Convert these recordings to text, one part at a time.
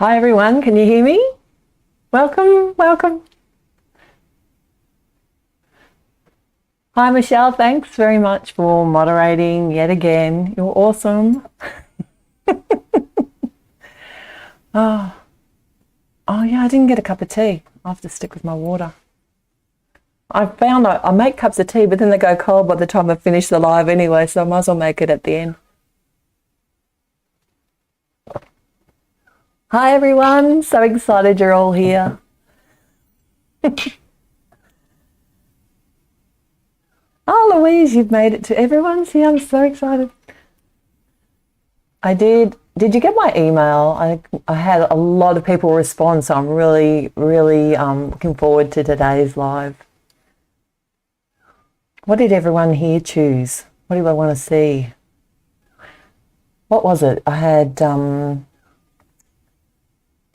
Hi everyone, can you hear me? Welcome, welcome. Hi Michelle, thanks very much for moderating yet again. You're awesome. Oh, yeah, I didn't get a cup of tea. I have to stick with my water. I found I make cups of tea, but then they go cold by the time I finish the live anyway, so I might as well make it at the end. Hi everyone, so excited you're all here. Oh, Louise, you've made it to everyone's here. I'm so excited. I did. Did you get my email? I had a lot of people respond, so I'm really looking forward to today's live. What did everyone here choose? What do I want to see? What was it? I had, oh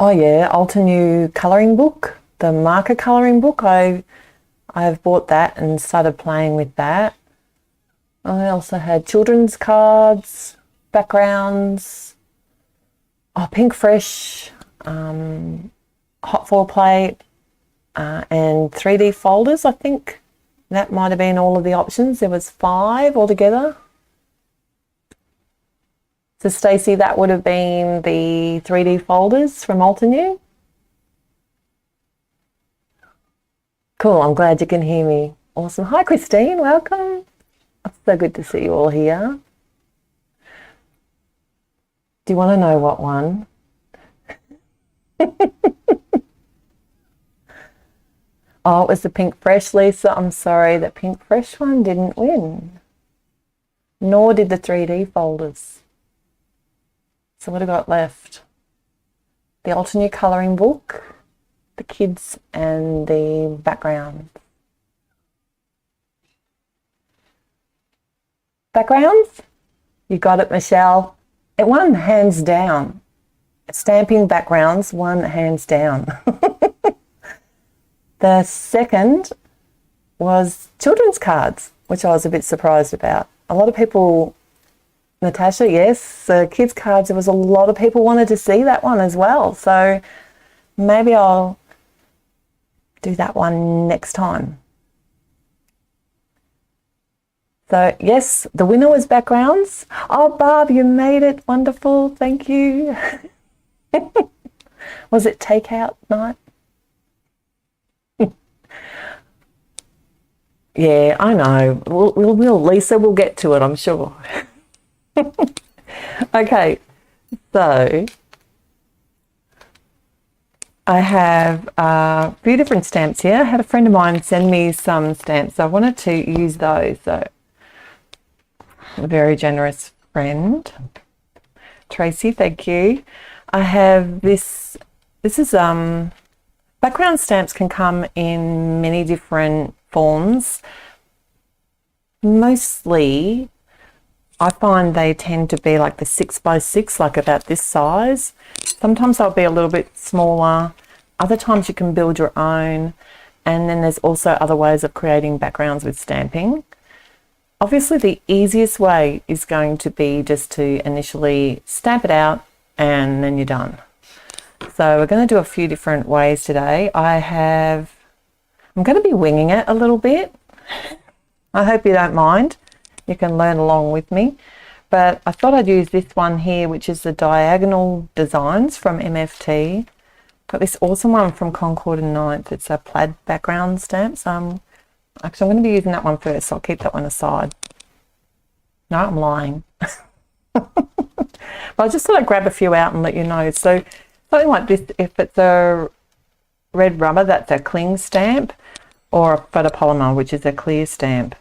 yeah, Altenew colouring book, the marker colouring book. I've bought that and started playing with that. I also had children's cards, backgrounds, Pink Fresh, hot foil plate, and 3D folders. I think that might have been all of the options. There was 5 altogether. So Stacey, that would have been the 3D folders from Altenew. Cool, I'm glad you can hear me. Awesome. Hi Christine, welcome. It's so good to see you all here. Do you want to know what one? Oh, it was the Pink Fresh, Lisa. I'm sorry, the Pink Fresh one didn't win. Nor did the 3D folders. So what have I got left? The Altenew colouring book, the kids, and the background. Backgrounds? You got it, Michelle. It won hands down. Stamping backgrounds won hands down. The second was children's cards, which I was a bit surprised about. A lot of people, Natasha, yes, the kids' cards, there was a lot of people wanted to see that one as well. So maybe I'll do that one next time. So yes, the winner was backgrounds. Oh, Barb, you made it. Wonderful. Thank you. Was it takeout night? Yeah, I know. We'll Lisa, we'll get to it, I'm sure. Okay, so I have a few different stamps here. I had a friend of mine send me some stamps, so I wanted to use those. So a very generous friend. Tracy, thank you. I have this is background stamps can come in many different forms. Mostly I find they tend to be like the 6x6, like about this size. Sometimes they'll be a little bit smaller. Other times you can build your own. And then there's also other ways of creating backgrounds with stamping. Obviously the easiest way is going to be just to initially stamp it out and then you're done. So we're going to do a few different ways today. I'm going to be winging it a little bit. I hope you don't mind. You can learn along with me. But I thought I'd use this one here, which is the Diagonal Designs from MFT. Got this awesome one from Concord and Ninth. It's a plaid background stamp. So actually, I'm going to be using that one first, so I'll keep that one aside. No, I'm lying. But I just thought I'd grab a few out and let you know. So something like this, if it's a red rubber, that's a cling stamp, or a photopolymer, which is a clear stamp.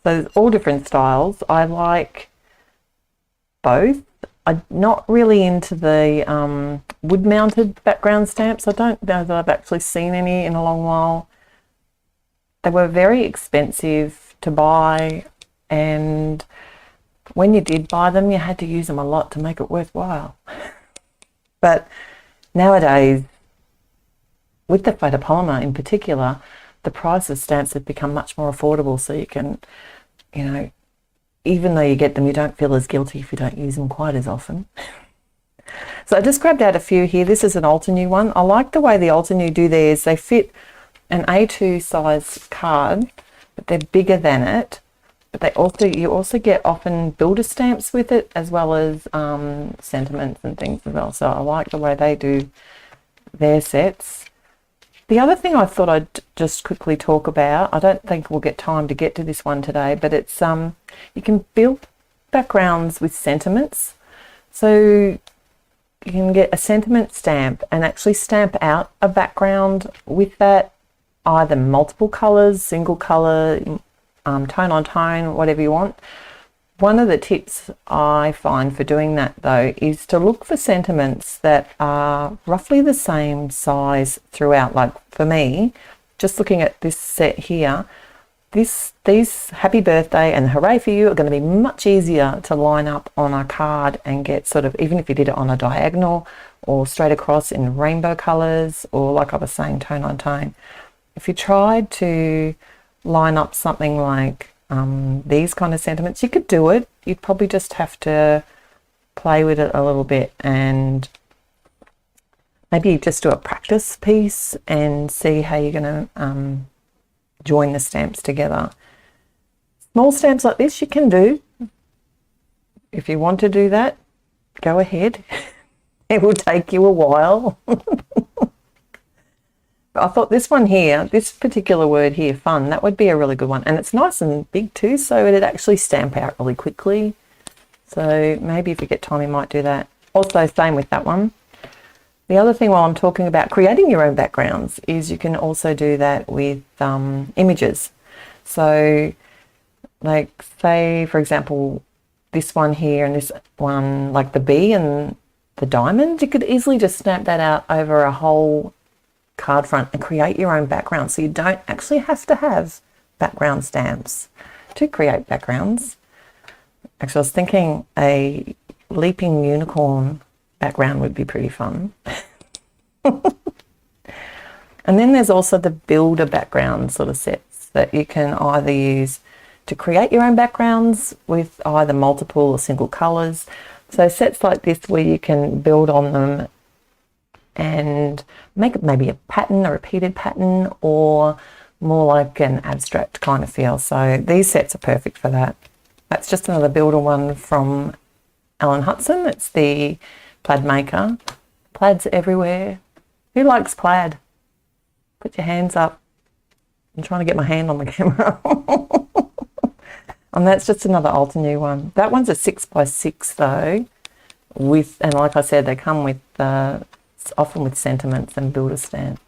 So there's all different styles. I like both. I'm not really into the wood-mounted background stamps. I don't know that I've actually seen any in a long while. They were very expensive to buy, and when you did buy them, you had to use them a lot to make it worthwhile. But nowadays, with the photopolymer in particular, the price of stamps have become much more affordable, so you can, you know, even though you get them, you don't feel as guilty if you don't use them quite as often. So I just grabbed out a few here. This is an Altenew one. I like the way the Altenew do theirs. They fit an A2 size card, but they're bigger than it. But you also get often builder stamps with it, as well as sentiments and things as well. So I like the way they do their sets. The other thing I thought I'd just quickly talk about, I don't think we'll get time to get to this one today, but it's you can build backgrounds with sentiments. So you can get a sentiment stamp and actually stamp out a background with that, either multiple colours, single colour, tone on tone, whatever you want. One of the tips I find for doing that though is to look for sentiments that are roughly the same size throughout. Like for me, just looking at this set here, these happy birthday and hooray for you are going to be much easier to line up on a card and get sort of, even if you did it on a diagonal or straight across in rainbow colours, or like I was saying, tone on tone. If you tried to line up something like these kind of sentiments, you could do it. You'd probably just have to play with it a little bit and maybe just do a practice piece and see how you're going to join the stamps together. Small stamps like this you can do. If you want to do that, go ahead. It will take you a while. I thought this one here, this particular word here, fun, that would be a really good one. And it's nice and big too, so it'd actually stamp out really quickly. So maybe if you get time, you might do that. Also, same with that one. The other thing while I'm talking about creating your own backgrounds is you can also do that with images. So like say, for example, this one here and this one, like the bee and the diamond, you could easily just snap that out over a whole card front and create your own background. So you don't actually have to have background stamps to create backgrounds. Actually, I was thinking a leaping unicorn background would be pretty fun. And then there's also the builder background sort of sets that you can either use to create your own backgrounds with either multiple or single colours. So sets like this where you can build on them and make maybe a pattern, a repeated pattern, or more like an abstract kind of feel. So these sets are perfect for that. That's just another builder one from Alan Hudson. It's the plaid maker. Plaids everywhere. Who likes plaid? Put your hands up. I'm trying to get my hand on the camera. And that's just another Altenew one. That one's a 6x6 though, and like I said, they come with often with sentiments and builder stamp.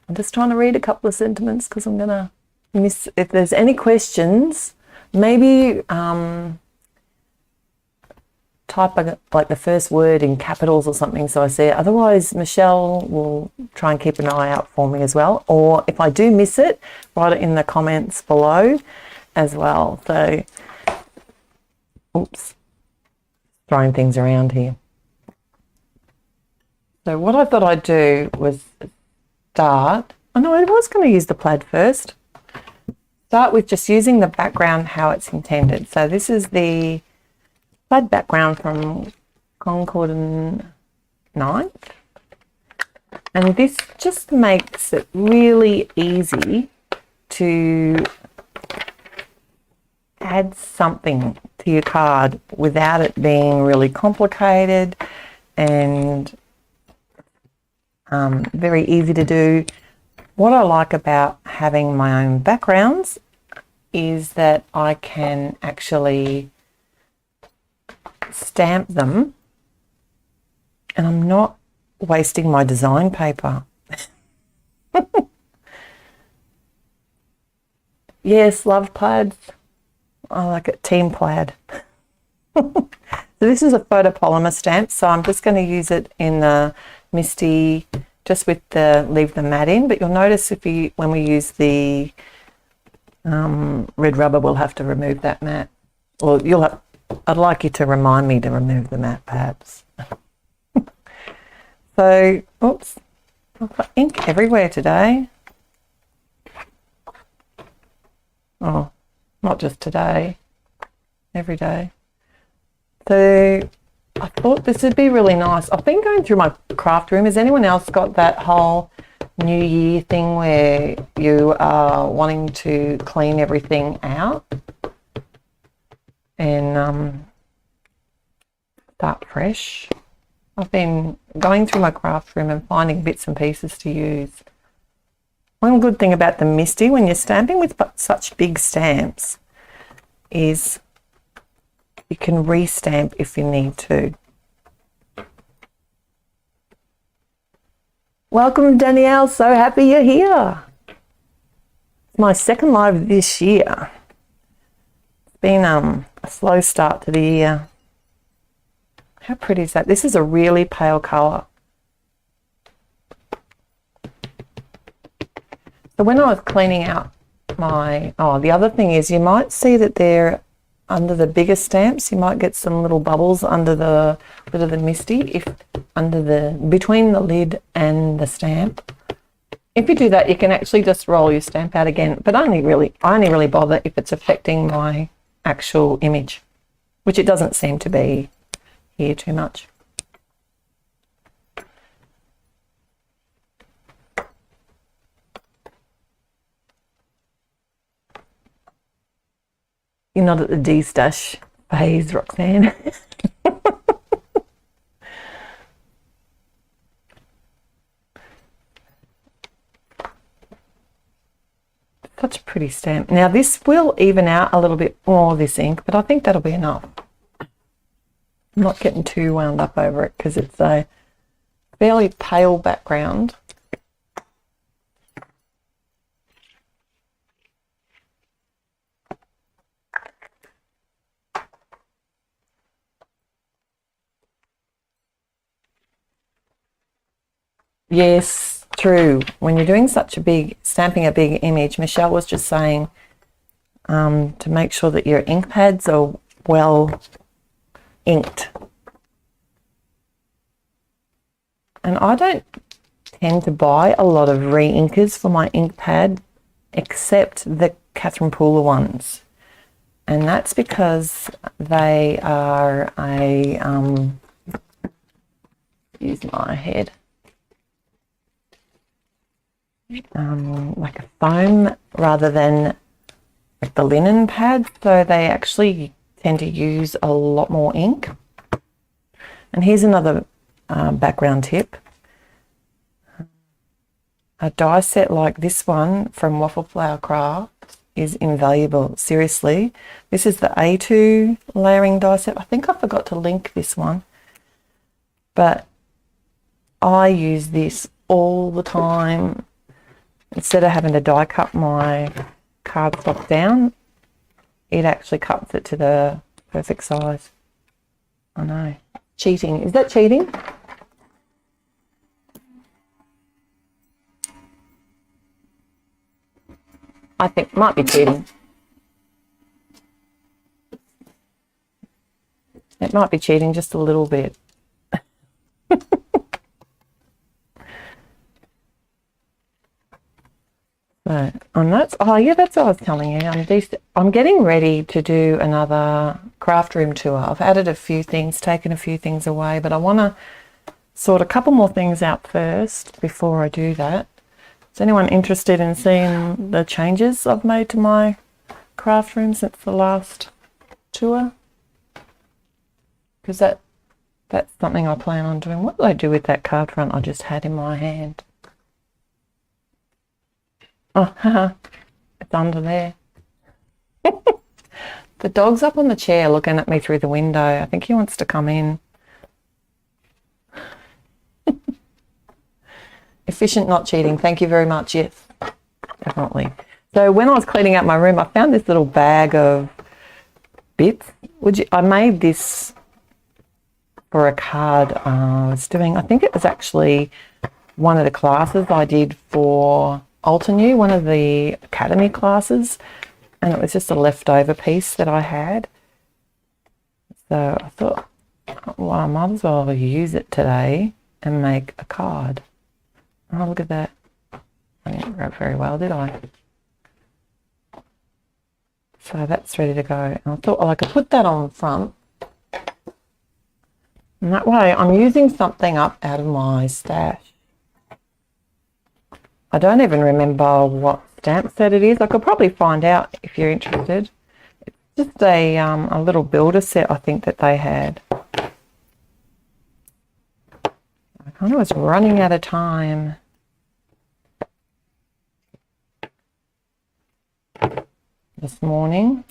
I'm just trying to read a couple of sentiments because I'm gonna miss. If there's any questions, maybe type like the first word in capitals or something so I see it. Otherwise, Michelle will try and keep an eye out for me as well. Or if I do miss it, write it in the comments below as well. So, oops, throwing things around here. So what I thought I'd do was start. Oh no, I was going to use the plaid first. Start with just using the background how it's intended. So this is the plaid background from Concord and 9th. And this just makes it really easy to add something to your card without it being really complicated, and very easy to do. What I like about having my own backgrounds is that I can actually stamp them and I'm not wasting my design paper. Yes, love plaids. I like it, team plaid. So this is a photopolymer stamp, so I'm just going to use it in the Misty, just with the leave the mat in. But you'll notice when we use the red rubber, we'll have to remove that mat. Well, I'd like you to remind me to remove the mat, perhaps. So, oops, I've got ink everywhere today. Oh, not just today, every day. So I thought this would be really nice. I've been going through my craft room. Has anyone else got that whole New Year thing where you are wanting to clean everything out and start fresh? I've been going through my craft room and finding bits and pieces to use. One good thing about the Misty when you're stamping with such big stamps is you can re-stamp if you need to. Welcome, Danielle. So happy you're here. It's my second live this year. It's been a slow start to the year. How pretty is that? This is a really pale colour. So when I was cleaning out my... Oh, the other thing is you might see that they're under the bigger stamps. You might get some little bubbles under the lid of the Misty, if under the between the lid and the stamp. If you do that, you can actually just roll your stamp out again, but I only really bother if it's affecting my actual image, which it doesn't seem to be here too much. You're not at the D-stash phase, Roxanne. Such a pretty stamp. Now this will even out a little bit more, this ink, but I think that'll be enough. I'm not getting too wound up over it because it's a fairly pale background. Yes, true. When you're doing such a big, stamping a big image, Michelle was just saying to make sure that your ink pads are well inked. And I don't tend to buy a lot of re-inkers for my ink pad, except the Catherine Pooler ones. And that's because they are a, use my head. Like a foam rather than like the linen pad, so they actually tend to use a lot more ink. And here's another background tip. A die set like this one from Waffle Flower Craft is invaluable. Seriously, this is the A2 layering die set. I think I forgot to link this one, but I use this all the time. Instead of having to die cut my cardstock down, it actually cuts it to the perfect size. I know. Cheating. Is that cheating? I think might be cheating. It might be cheating just a little bit. So, and that's, oh yeah, that's what I was telling you. I'm getting ready to do another craft room tour. I've added a few things, taken a few things away, but I want to sort a couple more things out first before I do that. Is anyone interested in seeing the changes I've made to my craft room since the last tour? Because that's something I plan on doing. What did I do with that card front I just had in my hand? Oh, haha, it's under there. The dog's up on the chair looking at me through the window. I think he wants to come in. Efficient, not cheating. Thank you very much. Yes, definitely. So when I was cleaning out my room, I found this little bag of bits. I made this for a card I was doing. I think it was actually one of the classes I did for Altenew, one of the academy classes, and it was just a leftover piece that I had. So I thought, well, I might as well use it today and make a card. Oh, look at that. I didn't wrap very well, did I? So that's ready to go. And I thought, well, I could put that on front And that way I'm using something up out of my stash. I don't even remember what stamp set it is. I could probably find out if you're interested. It's just a little builder set I think that they had. I kind of was running out of time. This morning.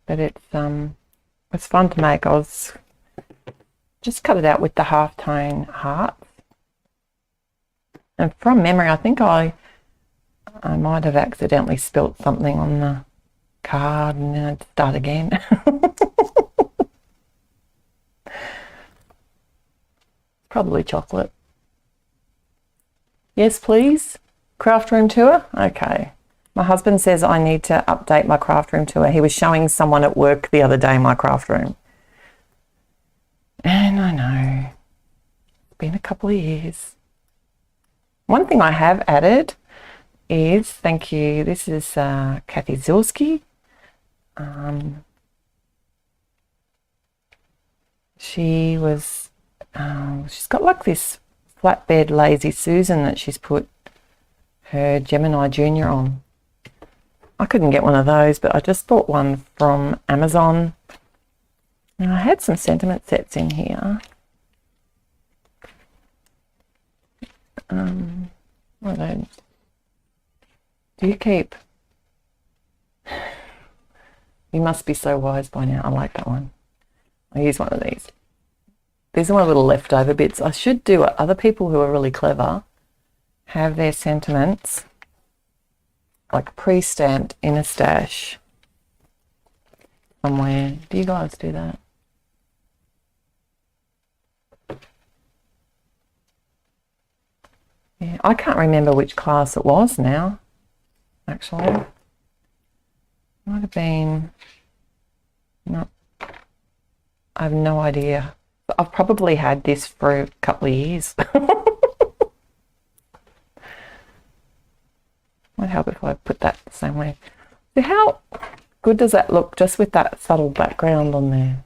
But it's fun to make. I was just cut it out with the halftone hearts. And from memory, I think I might have accidentally spilt something on the card and then I'd start again. Probably chocolate. Yes, please. Craft room tour? Okay. My husband says I need to update my craft room tour. He was showing someone at work the other day my craft room. And I know, it's been a couple of years. One thing I have added is, thank you, this is Kathy Zilski. She's got like this flatbed Lazy Susan that she's put her Gemini Junior on. I couldn't get one of those, but I just bought one from Amazon. And I had some sentiment sets in here. What are those? Do you keep? You must be so wise by now. I like that one. I'll use one of these. These are my little leftover bits. I should do what other people who are really clever have their sentiments like pre-stamped in a stash somewhere. Do you guys do that? Yeah, I can't remember which class it was now, actually. Might have been, no, I have no idea. I've probably had this for a couple of years. Might help if I put that the same way. So how good does that look just with that subtle background on there?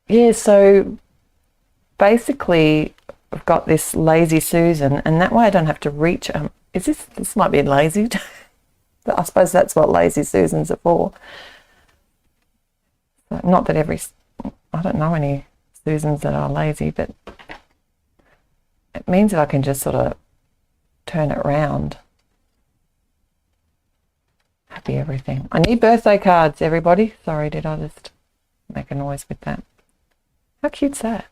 Yeah, so basically I've got this Lazy Susan, and that way I don't have to reach. This might be lazy. But I suppose that's what Lazy Susans are for. Not that I don't know any Susans that are lazy, but it means that I can just sort of turn it round. Happy everything. I need birthday cards, everybody. Sorry, did I just make a noise with that? How cute's that?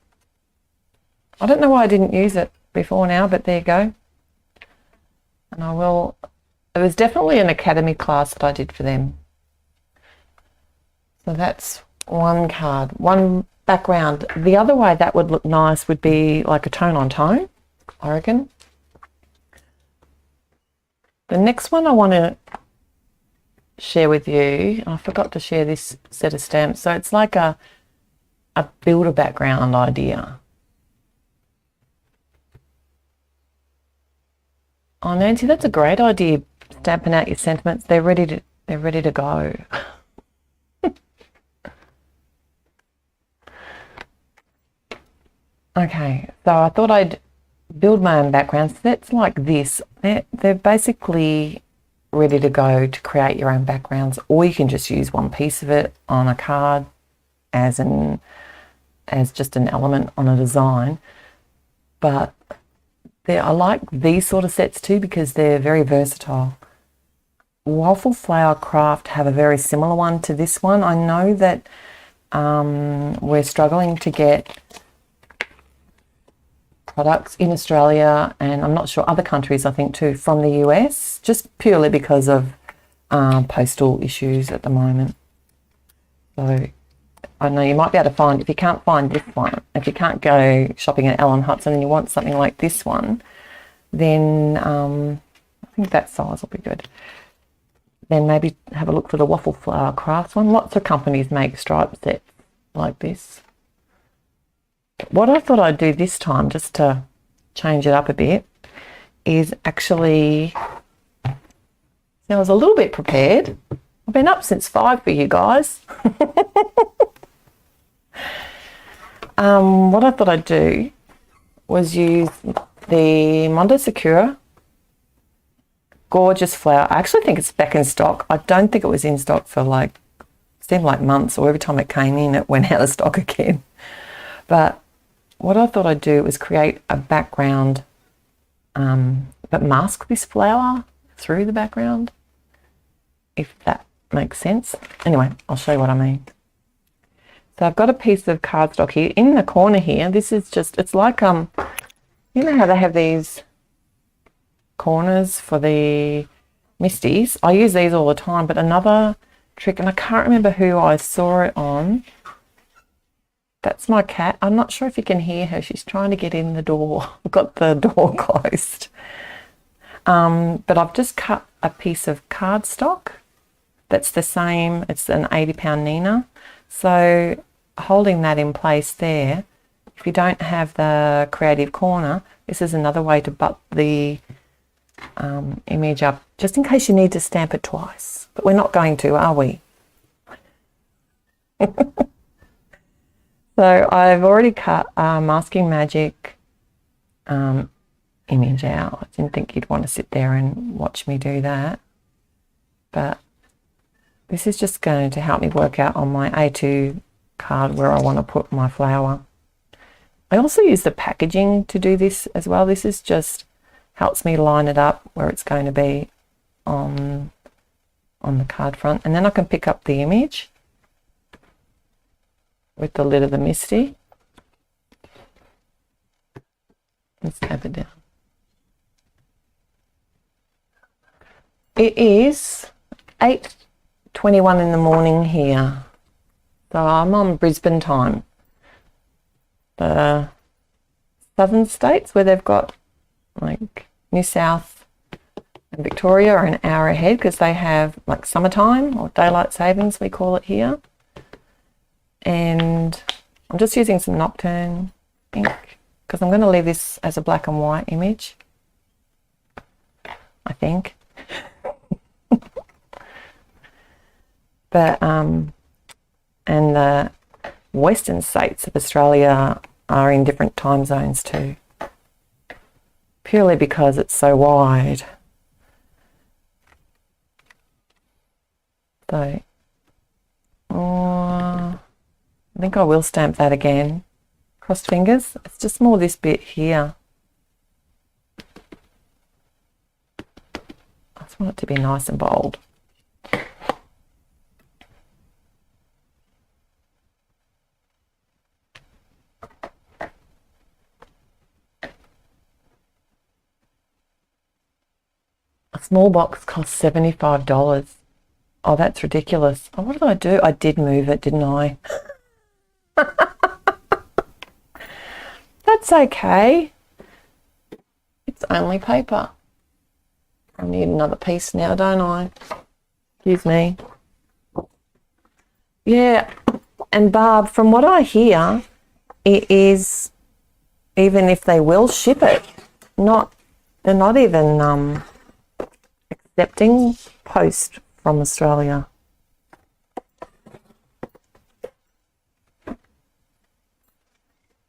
I don't know why I didn't use it before now, but there you go. And I will. It was definitely an academy class that I did for them. So that's one card, one background. The other way that would look nice would be like a tone on tone, I reckon. The next one I want to share with you, I forgot to share this set of stamps. So it's like a builder background idea. Oh, Nancy, that's a great idea. Stamping out your sentiments. They're ready to go. Okay, so I thought I'd build my own backgrounds. That's like this. They're basically ready to go to create your own backgrounds, or you can just use one piece of it on a card as just an element on a design. But I like these sort of sets too because they're very versatile. Waffle Flower Craft have a very similar one to this one. I know that we're struggling to get products in Australia, and I'm not sure other countries, I think too, from the US, just purely because of postal issues at the moment. So I know you might be able to find, if you can't find this one, if you can't go shopping at Allen Hudson and you want something like this one, then I think that size will be good. Then maybe have a look for the Waffle Flower Crafts one. Lots of companies make striped sets like this. What I thought I'd do this time, just to change it up a bit, is actually, I was a little bit prepared. I I've been up since 5 for you guys. What I thought I'd do was use the Mondo Secura. Gorgeous flower. I actually think it's back in stock. I don't think it was in stock for like, seemed like months, or every time it came in, it went out of stock again. But what I thought I'd do was create a background, but mask this flower through the background, if that makes sense. Anyway, I'll show you what I mean. So I've got a piece of cardstock here in the corner here. This is just, it's like, you know how they have these corners for the Misties? I use these all the time, but another trick, and I can't remember who I saw it on. That's my cat. I'm not sure if you can hear her. She's trying to get in the door. I've got the door closed. But I've just cut a piece of cardstock that's the same. It's an 80-pound Nina. So holding that in place there, if you don't have the creative corner, this is another way to butt the image up, just in case you need to stamp it twice. But we're not going to, are we? So I've already cut Masking Magic image out. I didn't think you'd want to sit there and watch me do that. But this is just going to help me work out on my A2 card where I want to put my flower. I also use the packaging to do this as well. This is just helps me line it up where it's going to be on the card front. And then I can pick up the image with the lid of the Misty and stamp it down. It is 8:21 in the morning here, so I'm on Brisbane time. The southern states where they've got like New South and Victoria are an hour ahead because they have like summertime or daylight savings, we call it here. And I'm just using some Nocturne ink because I'm going to leave this as a black and white image, I think. But and the western states of Australia are in different time zones too, purely because it's so wide. So I think I will stamp that again. Crossed fingers. It's just more this bit here. I just want it to be nice and bold. A small box costs $75. Oh, that's ridiculous. Oh, what did I do? I did move it, didn't I? That's okay. It's only paper. I need another piece now, don't I? Excuse me. Yeah, and Barb, from what I hear, it is, even if they will ship it, they're not even accepting post from Australia.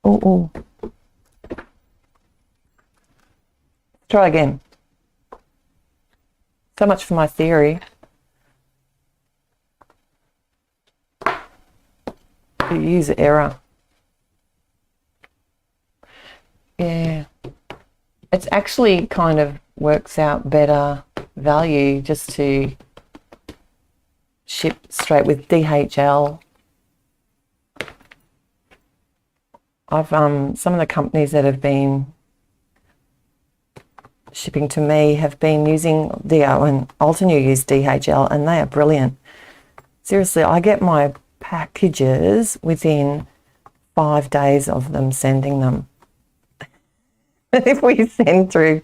Oh. Try again. So much for my theory. You use error. Yeah. It's actually kind of works out better value just to ship straight with DHL. I've some of the companies that have been shipping to me have been using DO, and Altenew use DHL, and they are brilliant. Seriously, I get my packages within 5 days of them sending them. If we send through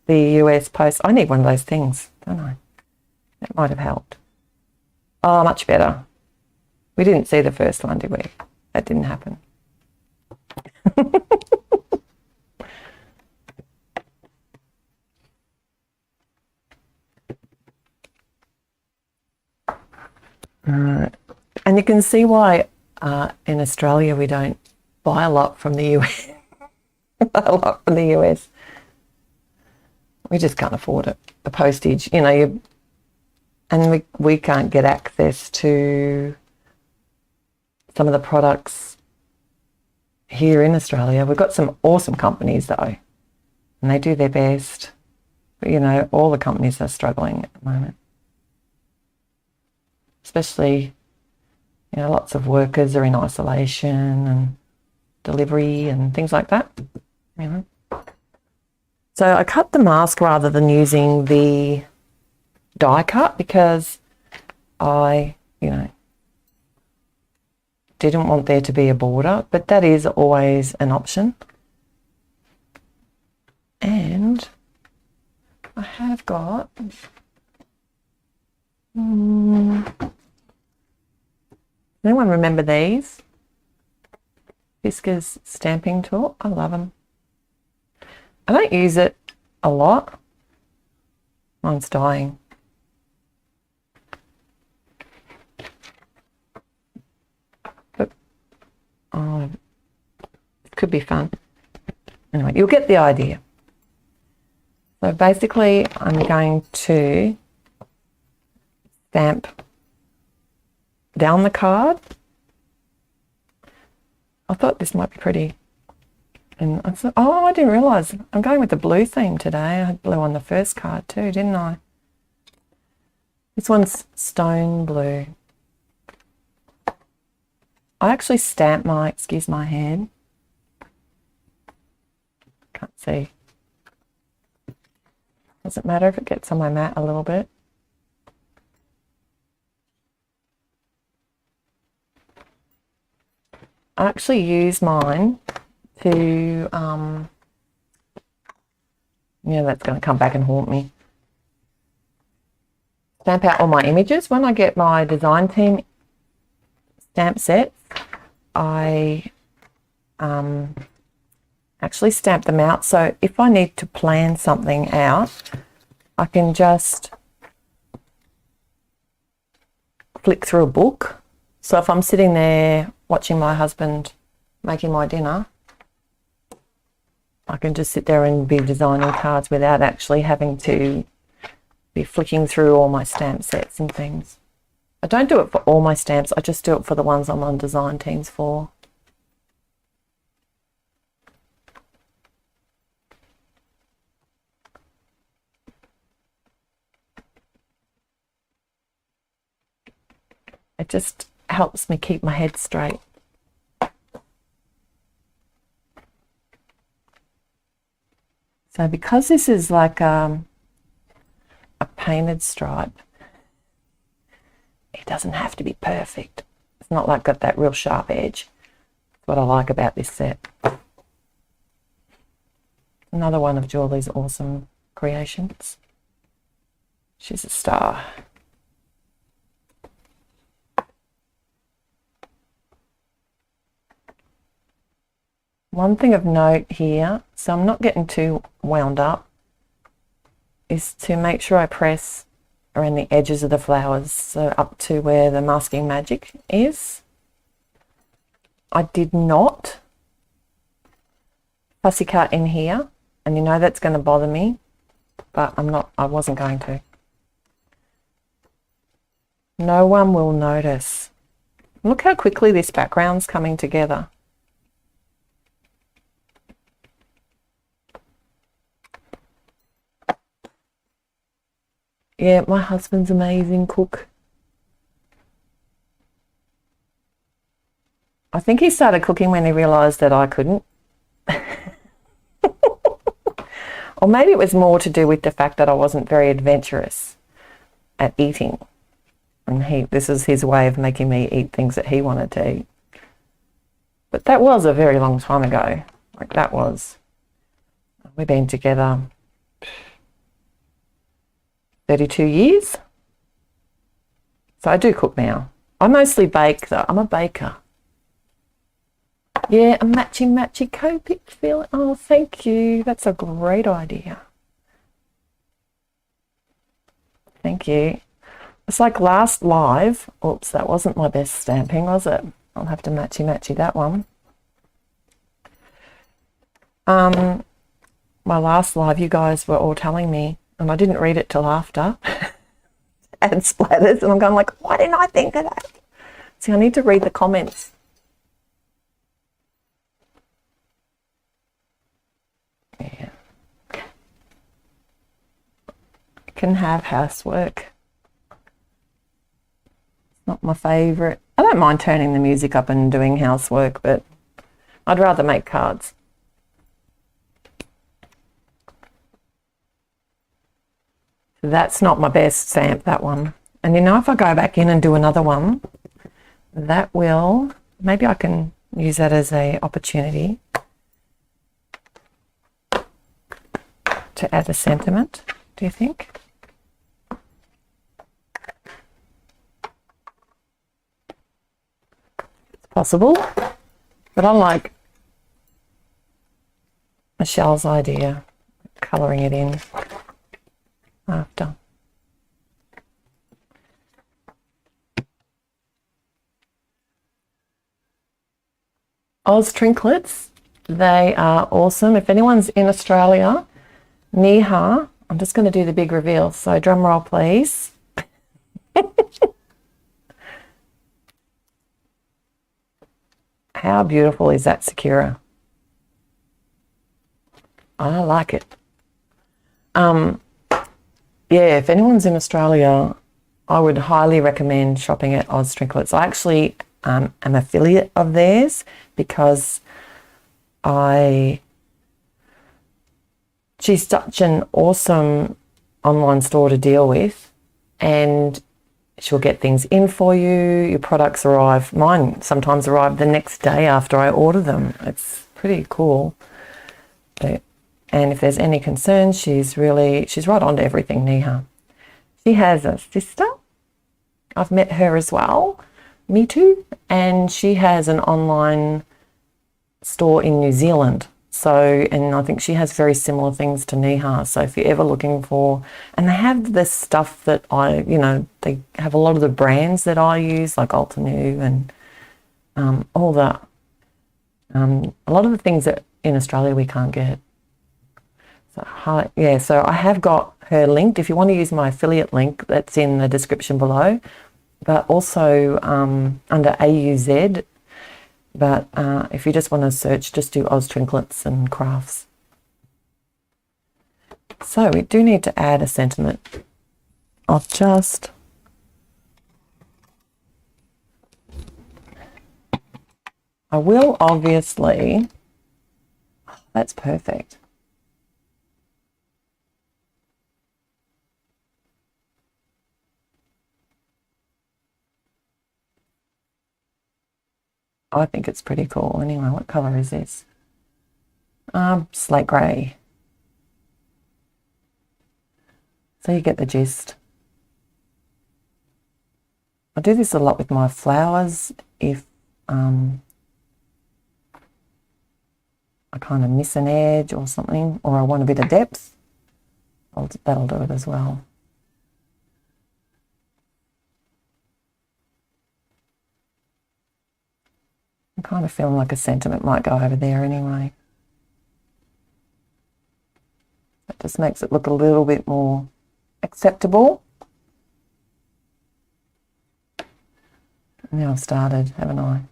the US post, I need one of those things, don't I? That might have helped. Oh, much better. We didn't see the first one, did we? That didn't happen. And you can see why in Australia we don't buy a lot from the US. A lot from the US. We just can't afford it. The postage, you know, and we can't get access to some of the products here in Australia. We've got some awesome companies though, and they do their best. But, you know, all the companies are struggling at the moment. Especially, you know, lots of workers are in isolation and delivery and things like that, you know. So I cut the mask rather than using the die cut because I, you know, didn't want there to be a border, but that is always an option. And I have got anyone remember these? Fiskars stamping tool. I love them. I don't use it a lot. Mine's dying. But oh, it could be fun. Anyway, you'll get the idea. So basically, I'm going to stamp down the card. I thought this might be pretty. And I thought, oh, I didn't realise. I'm going with the blue theme today. I had blue on the first card too, didn't I? This one's stone blue. I actually stamped my, excuse my hand. Can't see. Does it matter if it gets on my mat a little bit? I actually use mine to, yeah, that's going to come back and haunt me. Stamp out all my images. When I get my design team stamp sets, I actually stamp them out. So if I need to plan something out, I can just flick through a book. So if I'm sitting there watching my husband making my dinner, I can just sit there and be designing cards without actually having to be flicking through all my stamp sets and things. I don't do it for all my stamps, I just do it for the ones I'm on design teams for. It just helps me keep my head straight. So because this is like a painted stripe, it doesn't have to be perfect. It's not like got that real sharp edge. That's what I like about this set. Another one of Julie's awesome creations. She's a star. One thing of note here, so I'm not getting too wound up, is to make sure I press around the edges of the flowers, so up to where the masking magic is. I did not fussy cut in here, and you know that's going to bother me, but I wasn't going to. No one will notice. Look how quickly this background's coming together. Yeah, my husband's an amazing cook. I think he started cooking when he realised that I couldn't. Or maybe it was more to do with the fact that I wasn't very adventurous at eating. And this is his way of making me eat things that he wanted to eat. But that was a very long time ago. Like that was. We've been together 32 years. So I do cook now. I mostly bake though. I'm a baker. Yeah, a matchy Copic feeling. Oh, thank you. That's a great idea. Thank you. It's like last live. Oops, that wasn't my best stamping, was it? I'll have to matchy that one. My last live, you guys were all telling me, and I didn't read it till after, and splatters, and I'm going like, why didn't I think of that? See, I need to read the comments. Yeah. Can have housework. It's not my favourite. I don't mind turning the music up and doing housework, but I'd rather make cards. That's not my best stamp, that one. And you know, if I go back in and do another one, that will, maybe I can use that as an opportunity to add a sentiment, do you think? It's possible, but I like Michelle's idea, colouring it in after. Oz Trinklets, they are awesome. If anyone's in Australia, Neha, I'm just going to do the big reveal, so drum roll please. How beautiful is that Sakura? I like it. Yeah, if anyone's in Australia, I would highly recommend shopping at Oz Trinklets. I actually am an affiliate of theirs because she's such an awesome online store to deal with, and she'll get things in for you. Your products arrive. Mine sometimes arrive the next day after I order them. It's pretty cool. And if there's any concerns, she's right on to everything, Neha. She has a sister. I've met her as well. Me too. And she has an online store in New Zealand. So, and I think she has very similar things to Neha. So if you're ever looking for, and they have this stuff that they have a lot of the brands that I use, like Altenew and all that. A lot of the things that in Australia we can't get. So, yeah, so I have got her linked. If you want to use my affiliate link, that's in the description below, but also under AUZ. But if you just want to search, just do Oz Trinklets and Crafts. So we do need to add a sentiment. I'll just... I will obviously... That's perfect. I think it's pretty cool. Anyway, what colour is this? Slate grey. So you get the gist. I do this a lot with my flowers. If I kind of miss an edge or something, or I want a bit of depth, that'll do it as well. I'm kind of feeling like a sentiment might go over there anyway. That just makes it look a little bit more acceptable. Now I've started, haven't I?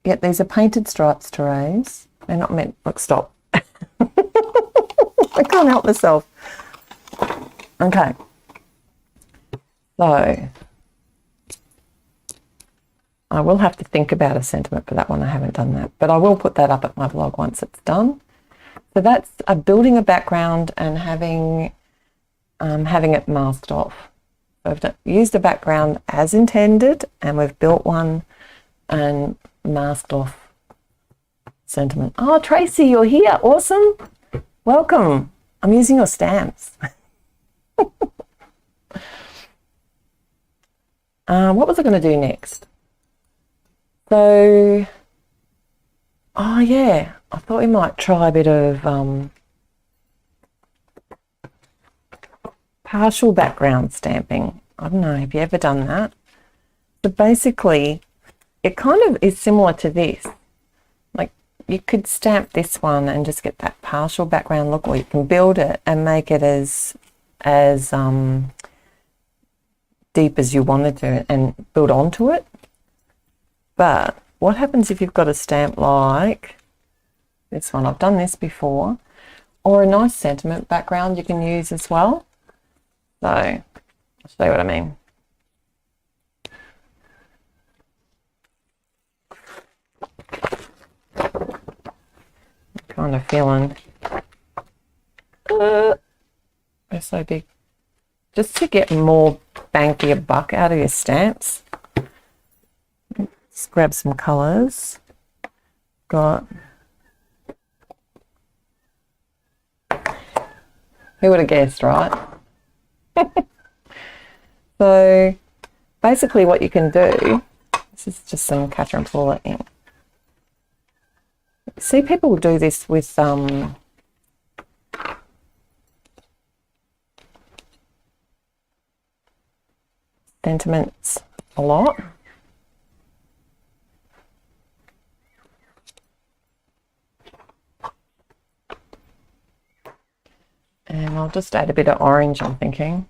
Yet these are painted stripes, Therese. They're not meant... Look, stop. I can't help myself. Okay. So... I will have to think about a sentiment for that one. I haven't done that, but I will put that up at my blog once it's done. So that's building a background and having it masked off. So I've used a background as intended, and we've built one and masked off sentiment. Oh, Tracy, you're here. Awesome. Welcome. I'm using your stamps. What was I going to do next? So, oh yeah, I thought we might try a bit of partial background stamping. I don't know, have you ever done that? So basically, it kind of is similar to this. Like, you could stamp this one and just get that partial background look, or you can build it and make it as deep as you wanted to and build onto it. But what happens if you've got a stamp like this one? I've done this before. Or a nice sentiment background you can use as well. So, I'll show you what I mean. Kind of feeling they're so big. Just to get more bang for your buck out of your stamps. Let's grab some colours. Got, who would have guessed, right? So basically what you can do, this is just some Catcher and Paula ink. See, people do this with sentiments a lot. And I'll just add a bit of orange, I'm thinking.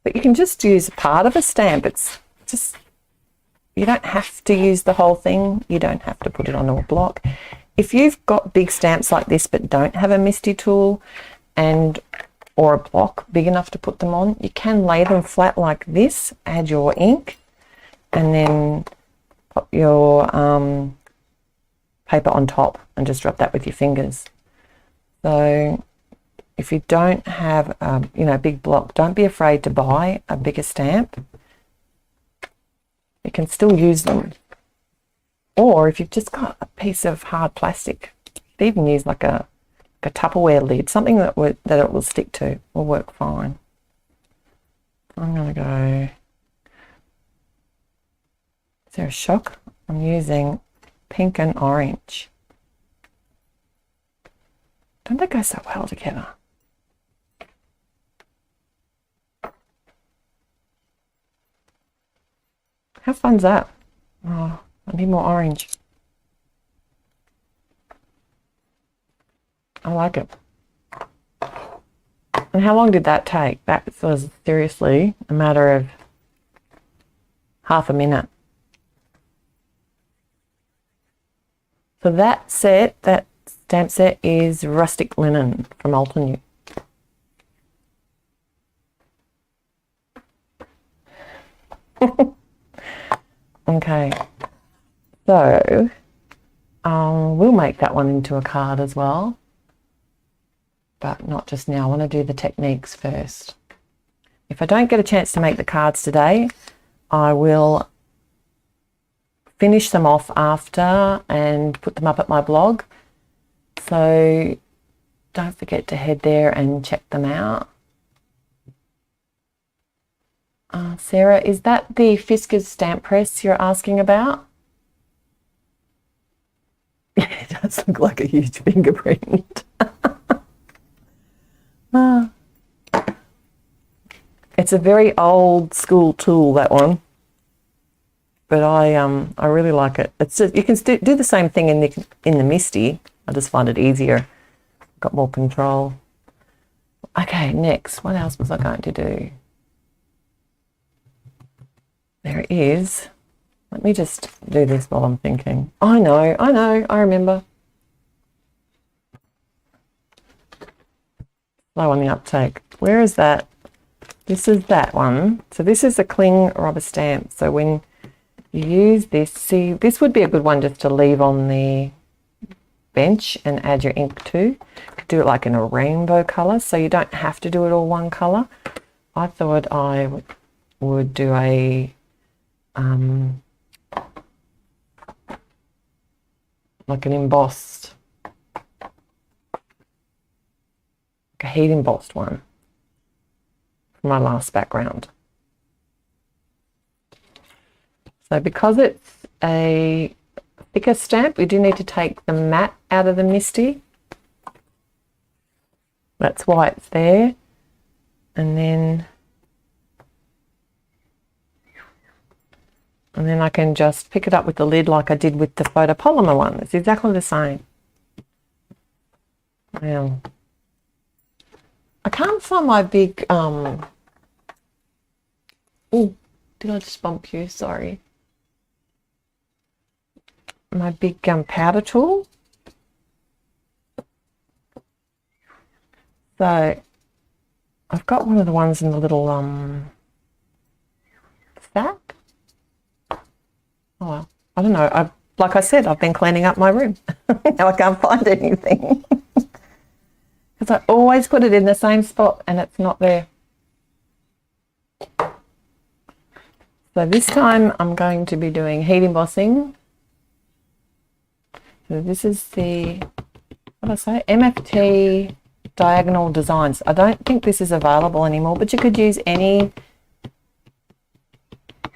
But you can just use part of a stamp. It's just, you don't have to use the whole thing. You don't have to put it onto a block. If you've got big stamps like this but don't have a MISTI tool or a block big enough to put them on, you can lay them flat like this, add your ink, and then pop your paper on top and just rub that with your fingers. So if you don't have a big block, don't be afraid to buy a bigger stamp. You can still use them. Or if you've just got a piece of hard plastic, you could even use like a Tupperware lid, something that it will stick to, will work fine. I'm going to go, is there a shock? I'm using pink and orange. Don't they go so well together? How fun's that? Oh, I need more orange. I like it. And how long did that take? That was seriously a matter of half a minute. So that stamp set is Rustic Linen from Altenew. Okay, so we'll make that one into a card as well, but not just now. I want to do the techniques first. If I don't get a chance to make the cards today, I will finish them off after and put them up at my blog. So don't forget to head there and check them out. Sarah, is that the Fiskars stamp press you're asking about? It does look like a huge fingerprint. It's a very old school tool, that one, but I really like it. It's just, you can do the same thing in the MISTI. I just find it easier. Got more control. Okay, next, what else was I going to do? There it is. Let me just do this while I'm thinking. I know, I remember. Slow on the uptake. Where is that? This is that one. So this is a cling rubber stamp. So when you use this, see, this would be a good one just to leave on the bench and add your ink to. You could do it like in a rainbow colour, so you don't have to do it all one colour. I thought I would do a like an embossed, like a heat embossed one for my last background. So because it's a thicker stamp, we do need to take the matte out of the MISTI. That's why it's there. and then I can just pick it up with the lid like I did with the photopolymer one. It's exactly the same. Now, I can't find my big, oh, did I just bump you? Sorry. My big powder tool. So I've got one of the ones in the little stack. Oh well, I don't know. Like I said, I've been cleaning up my room. Now I can't find anything. Because I always put it in the same spot and it's not there. So this time I'm going to be doing heat embossing. So this is the, what did I say? MFT Diagonal Designs. I don't think this is available anymore, but you could use any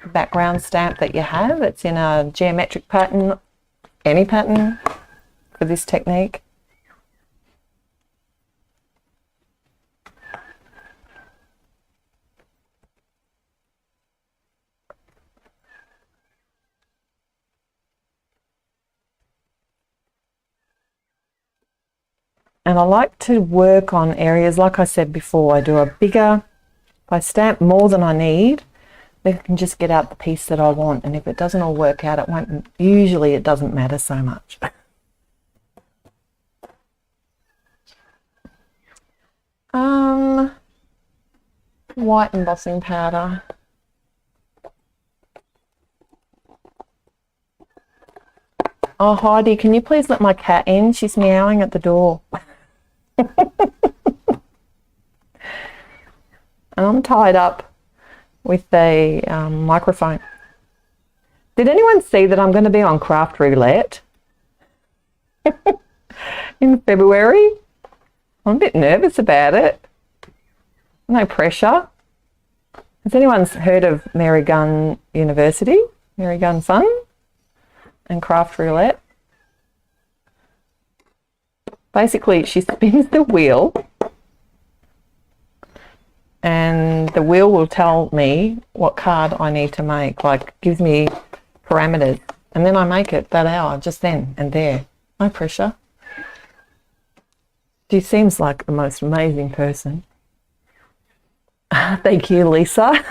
background stamp that you have. It's in a geometric pattern, any pattern for this technique. And I like to work on areas, like I said before, I do a bigger, if I stamp more than I need, then I can just get out the piece that I want. And if it doesn't all work out, it won't, usually it doesn't matter so much. White embossing powder. Oh, Heidi, can you please let my cat in? She's meowing at the door. And I'm tied up with a microphone. Did anyone see that I'm going to be on Craft Roulette in February? I'm a bit nervous about it. No pressure. Has anyone heard of Mary Gunn University? Mary Gunn Fun and Craft Roulette? Basically, she spins the wheel and the wheel will tell me what card I need to make, like gives me parameters, and then I make it that hour, just then and there. No pressure. She seems like the most amazing person. Thank you, Lisa.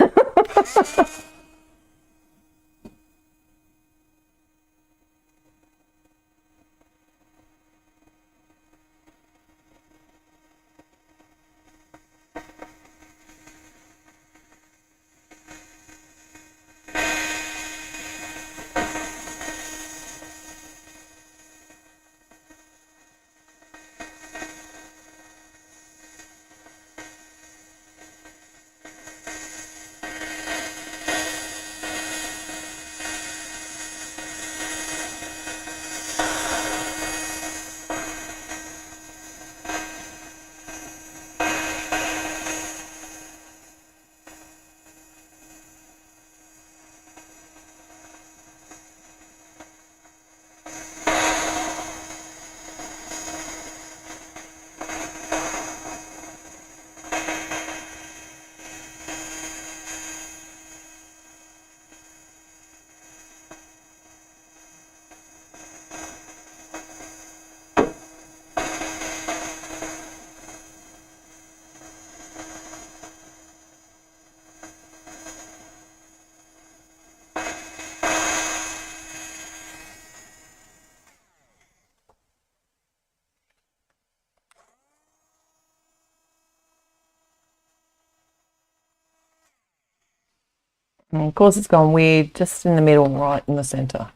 And of course it's gone weird just in the middle, right in the centre,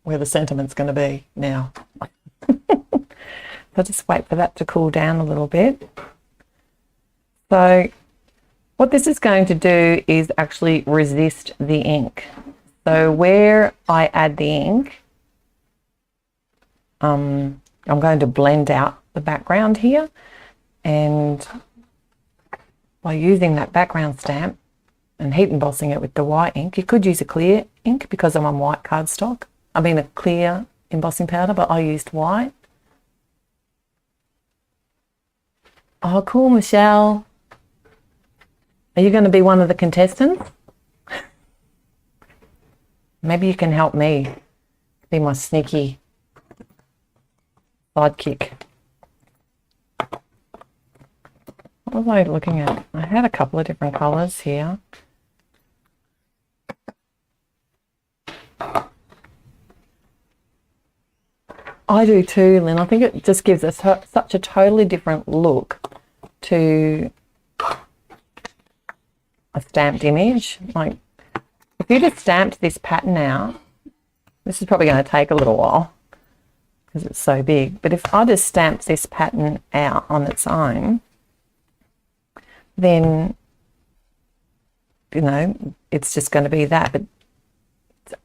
where the sentiment's going to be now. So just wait for that to cool down a little bit. So what this is going to do is actually resist the ink. So where I add the ink, I'm going to blend out the background here, and by using that background stamp and heat embossing it with the white ink, you could use a clear ink because I'm on white cardstock. I mean a clear embossing powder, but I used white. Oh, cool, Michelle. Are you going to be one of the contestants? Maybe you can help me be my sneaky sidekick. What was I looking at? I had a couple of different colours here. I do too, Lynn. I think it just gives us such a totally different look to a stamped image. Like, if you just stamped this pattern out, this is probably going to take a little while because it's so big. But if I just stamped this pattern out on its own, then, you know, it's just going to be that. But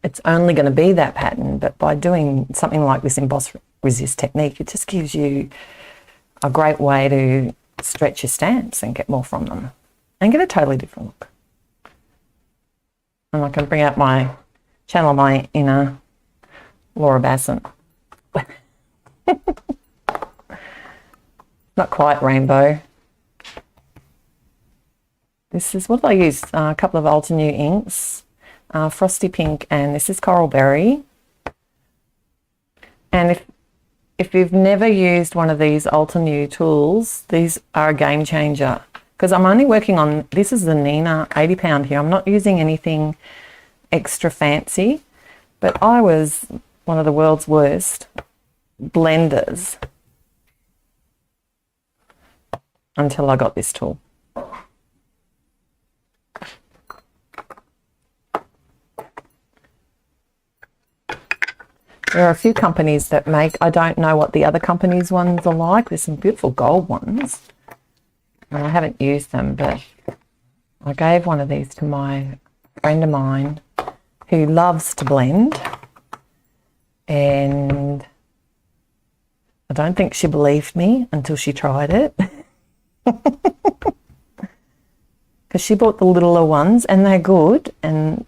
it's only going to be that pattern. But by doing something like this emboss resist technique, it just gives you a great way to stretch your stamps and get more from them and get a totally different look. And I can bring out channel my inner Laura Bassett. Not quite rainbow. This is, what did I use? A couple of Ultra New inks, Frosty Pink, and this is Coral Berry. And if you've never used one of these Ultra New tools, these are a game changer. Because I'm only working on, this is the Nina 80 pound here. I'm not using anything extra fancy, but I was one of the world's worst blenders until I got this tool. There are a few companies that make, I don't know what the other companies' ones are like. There's some beautiful gold ones. And I haven't used them, but I gave one of these to my friend of mine who loves to blend. And I don't think she believed me until she tried it. Because she bought the littler ones and they're good and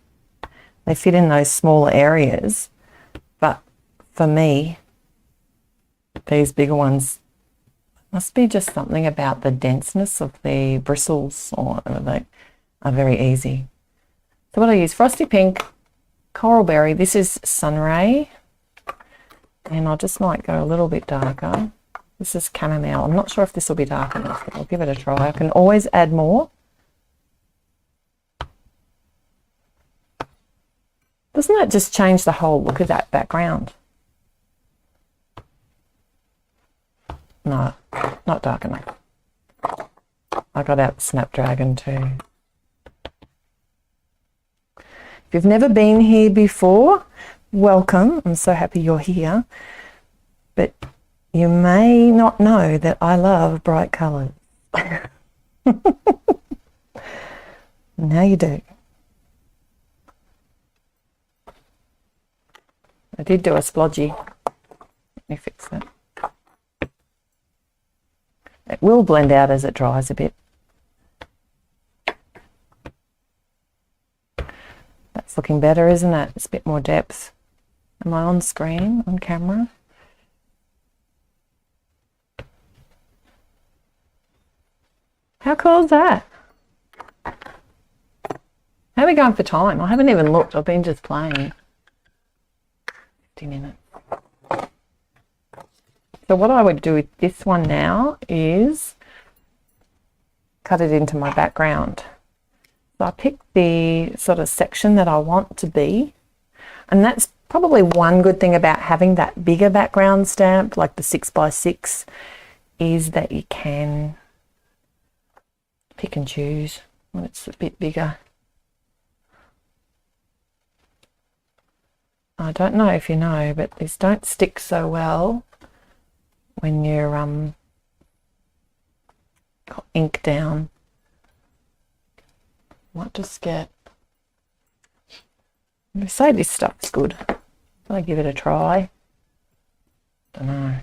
they fit in those smaller areas. But for me, these bigger ones, must be just something about the denseness of the bristles, or they are very easy. So what I use, Frosty Pink, Coral Berry, this is Sunray, and I just might go a little bit darker. This is Chamomile. I'm not sure if this will be dark enough, but I'll give it a try. I can always add more. Doesn't that just change the whole look of that background? No, not dark enough. I got out the Snapdragon too. If you've never been here before, welcome. I'm so happy you're here. But you may not know that I love bright colours. Now you do. I did do a splodgy. Let me fix that. It will blend out as it dries a bit. That's looking better, isn't it? It's a bit more depth. Am I on screen, on camera? How cool is that? How are we going for time? I haven't even looked. I've been just playing. 50 minutes. So what I would do with this one now is cut it into my background. So I pick the sort of section that I want to be, and that's probably one good thing about having that bigger background stamp, like the 6x6, is that you can pick and choose when it's a bit bigger. I don't know if you know, but these don't stick so well when you're got ink down. Might just get, they say this stuff's good. I'll give it a try. Don't know,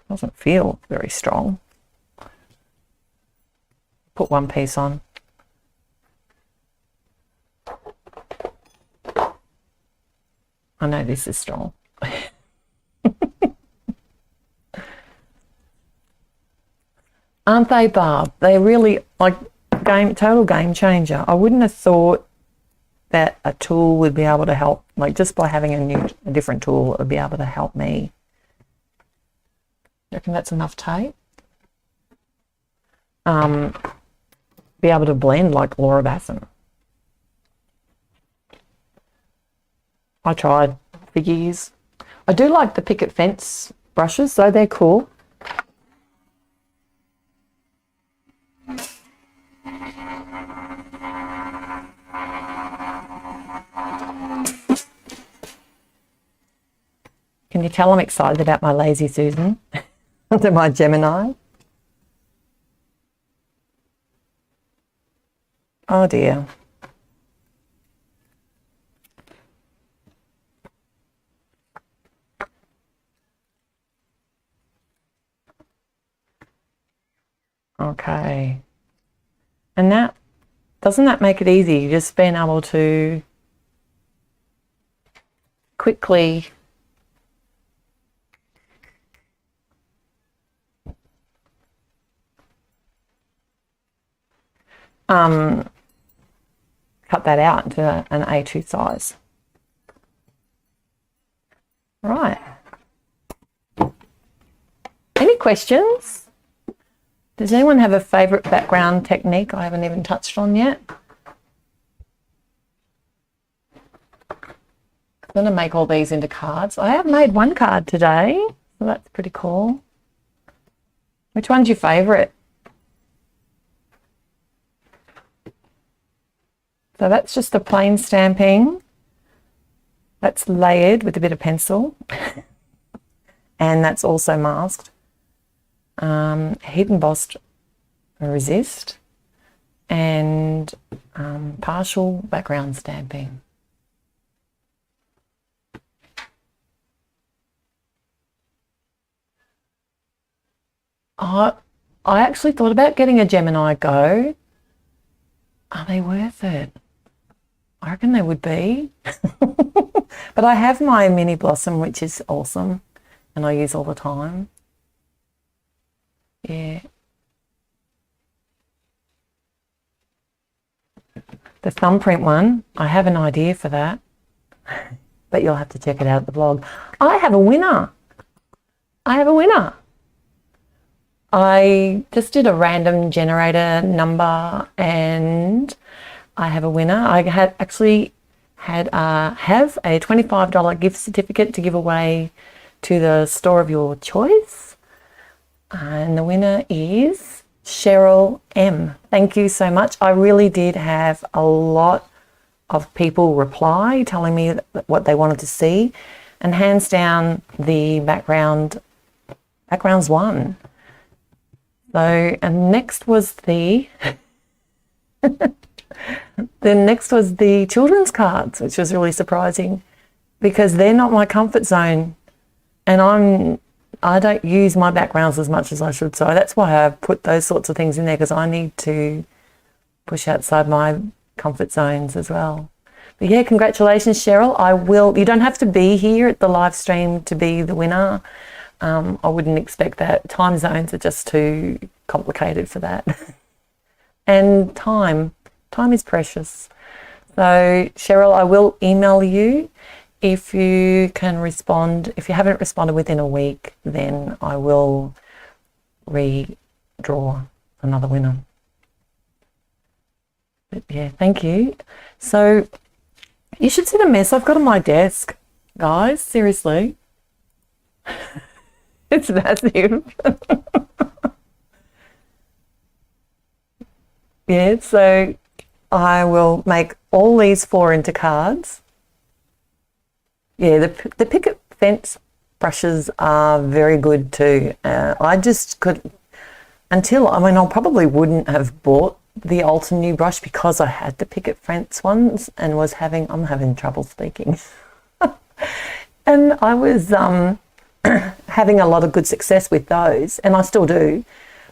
doesn't feel very strong. Put one piece on. I know this is strong. Aren't they, Barb? They really, like, total game changer. I wouldn't have thought that a tool would be able to help, like just by having a different tool, it would be able to help me. I reckon that's enough tape. Be able to blend like Laura Basson. I tried for years. I do like the picket fence brushes, so they're cool. Can you tell I'm excited about my Lazy Susan? To my Gemini. Oh dear. Okay. And that, doesn't that make it easy? Just being able to quickly cut that out into an A2 size. Right. Any questions? Does anyone have a favourite background technique I haven't even touched on yet? I'm going to make all these into cards. I have made one card today, so that's pretty cool. Which one's your favourite? So that's just a plain stamping. That's layered with a bit of pencil. And that's also masked. Heat embossed resist and partial background stamping. I actually thought about getting a Gemini Go. Are they worth it? I reckon they would be. But I have my Mini Blossom, which is awesome, and I use all the time. Yeah. The thumbprint one, I have an idea for that, but you'll have to check it out at the blog. I have a winner. I have a winner. I just did a random generator number and I have a winner. I have a $25 gift certificate to give away to the store of your choice. And the winner is Cheryl M. Thank you so much. I really did have a lot of people reply telling me what they wanted to see, and hands down the backgrounds won. So, and next was the next was the children's cards, which was really surprising because they're not my comfort zone, and I don't use my backgrounds as much as I should. So that's why I put those sorts of things in there, because I need to push outside my comfort zones as well. But yeah, congratulations, Cheryl. You don't have to be here at the live stream to be the winner. I wouldn't expect that. Time zones are just too complicated for that. And time is precious. So Cheryl, I will email you if you can respond. If you haven't responded within a week, then I will redraw another winner. But yeah, thank you. So you should see the mess I've got on my desk, guys. Seriously. It's massive. Yeah, so I will make all these 4 into cards. Yeah, the picket fence brushes are very good too. I just could, I probably wouldn't have bought the Ulta new brush because I had the picket fence ones and I'm having trouble speaking. And I was having a lot of good success with those, and I still do.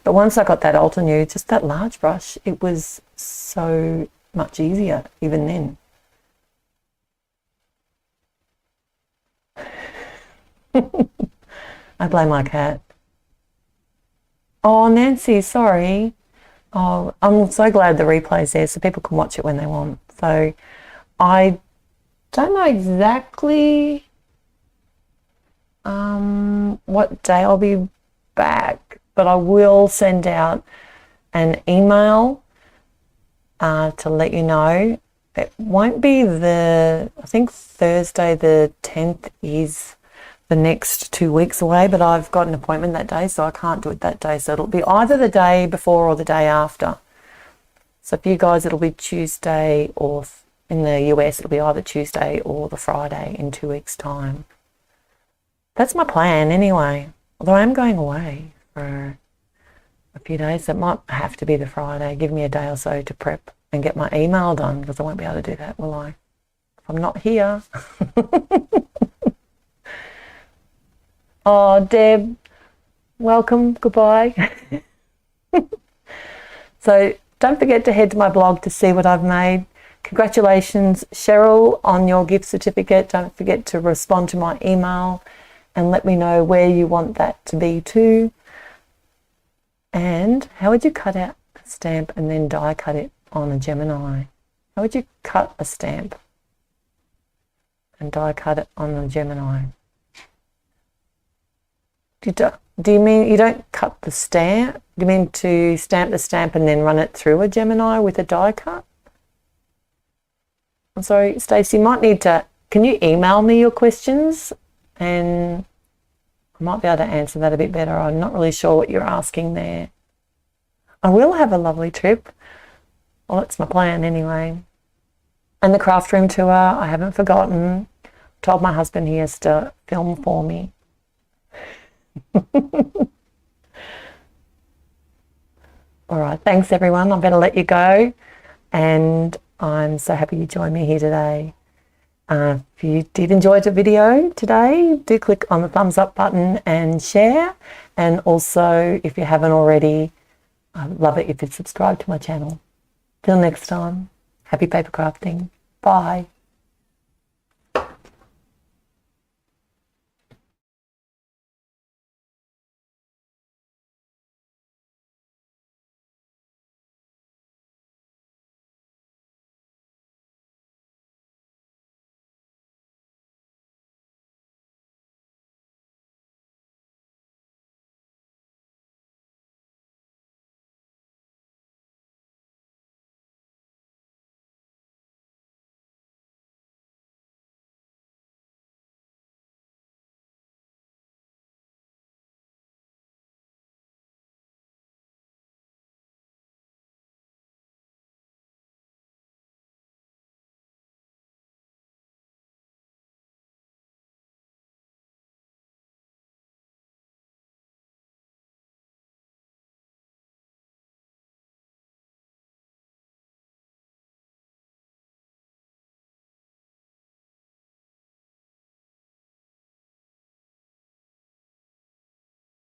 But once I got that Ulta new, just that large brush, it was so much easier even then. I blame my cat. Oh, Nancy, sorry. Oh, I'm so glad the replay's there so people can watch it when they want. So I don't know exactly what day I'll be back, but I will send out an email to let you know. It won't be I think Thursday the 10th is the next 2 weeks away, but I've got an appointment that day, so I can't do it that day. So it'll be either the day before or the day after. So for you guys, it'll be Tuesday, or in the US, it'll be either Tuesday or the Friday in 2 weeks' time. That's my plan anyway. Although I am going away for a few days, it might have to be the Friday. Give me a day or so to prep and get my email done, because I won't be able to do that, will I? If I'm not here. Oh, Deb, welcome, goodbye. So don't forget to head to my blog to see what I've made. Congratulations, Cheryl, on your gift certificate. Don't forget to respond to my email and let me know where you want that to be too. And how would you cut out a stamp and then die cut it on a Gemini? How would you cut a stamp and die cut it on a Gemini? Do you mean you don't cut the stamp? Do you mean to stamp the stamp and then run it through a Gemini with a die cut? I'm sorry, Stacey, you might need to, can you email me your questions? And I might be able to answer that a bit better. I'm not really sure what you're asking there. I will have a lovely trip. Well, that's my plan anyway. And the craft room tour, I haven't forgotten. Told my husband he has to film for me. All right, thanks everyone. I'm going to let you go, and I'm so happy you joined me here today. If you did enjoy the video today, do click on the thumbs up button and share. And also, if you haven't already, I'd love it if you'd subscribe to my channel. Till next time, happy paper crafting. Bye.